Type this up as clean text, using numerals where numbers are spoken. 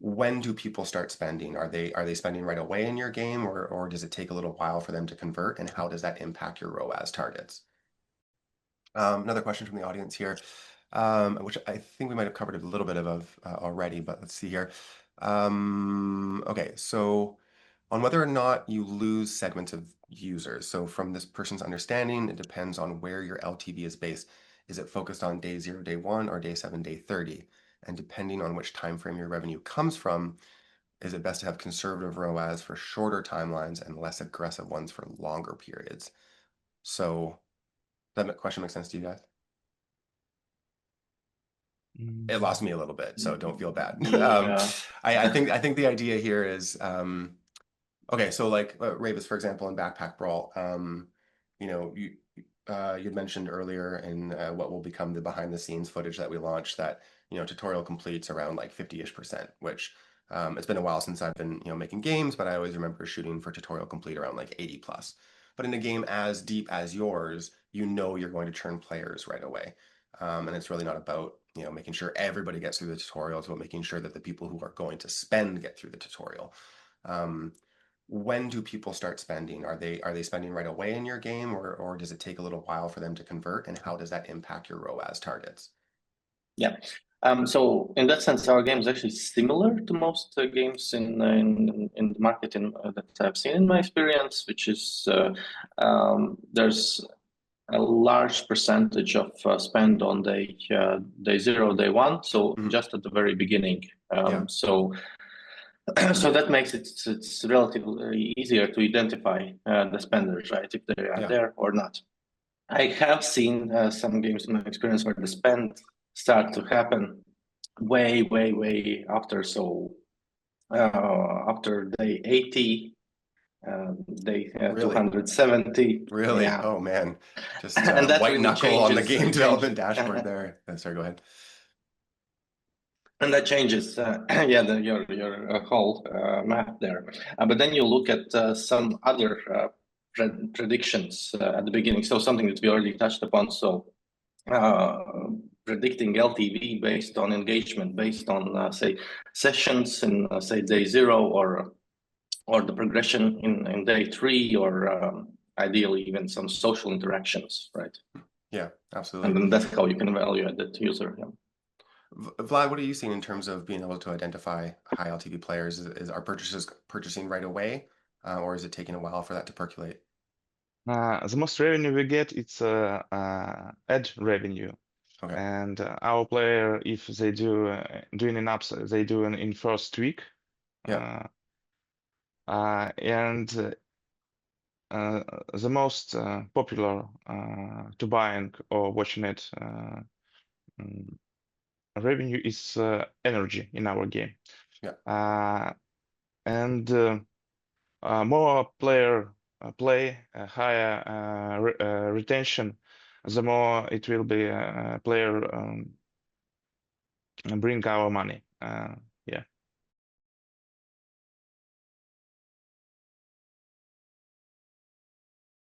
when do people start spending? Are they spending right away in your game, or does it take a little while for them to convert? And how does that impact your ROAS targets? Another question from the audience here, which I think we might have covered a little bit of already, but let's see here. Okay, so on whether or not you lose segments of users. So from this person's understanding, it depends on where your LTV is based. Is it focused on day 0, day 1, or day 7, day 30? And depending on which time frame your revenue comes from, is it best to have conservative ROAS for shorter timelines and less aggressive ones for longer periods? So that question makes sense to you guys? It lost me a little bit, so don't feel bad. Yeah. I think the idea here is okay. So like Raivis, for example, in Backpack Brawl, you know, you'd mentioned earlier in what will become the behind the scenes footage that we launched that tutorial completes around like 50-ish%, which it's been a while since I've been making games, but I always remember shooting for tutorial complete around like 80 plus. But in a game as deep as yours, you're going to churn players right away. And it's really not about making sure everybody gets through the tutorial. It's about making sure that the people who are going to spend get through the tutorial. When do people start spending? Are they spending right away in your game, or does it take a little while for them to convert? And how does that impact your ROAS targets? Yeah. So in that sense, our game is actually similar to most games in the market that I've seen in my experience, which is there's a large percentage of spend on day 0, day 1, so just at the very beginning. So that makes it's relatively easier to identify the spenders, right, if they are there or not. I have seen some games in my experience where the spend start to happen way after. So after day 80, day Really? 270. Really? Yeah. Oh man, just And that white really knuckle on the changes. game development dashboard there. Sorry, go ahead. And that changes, your whole map there. But then you look at some other predictions at the beginning. So something that we already touched upon. So predicting LTV based on engagement, based on say sessions in say day 0, or the progression in day 3, or ideally even some social interactions, right? Yeah, absolutely. And then that's how you can evaluate that user. Yeah. Vlad, what are you seeing in terms of being able to identify high LTV players? Are purchasers purchasing right away, or is it taking a while for that to percolate? The most revenue we get, it's ad revenue. Okay. And our player, if they do doing an apps, they do it in first week. Yeah. And the most popular to buying or watching it revenue is energy in our game. Yeah. And more player play, higher retention, the more it will be player bring our money.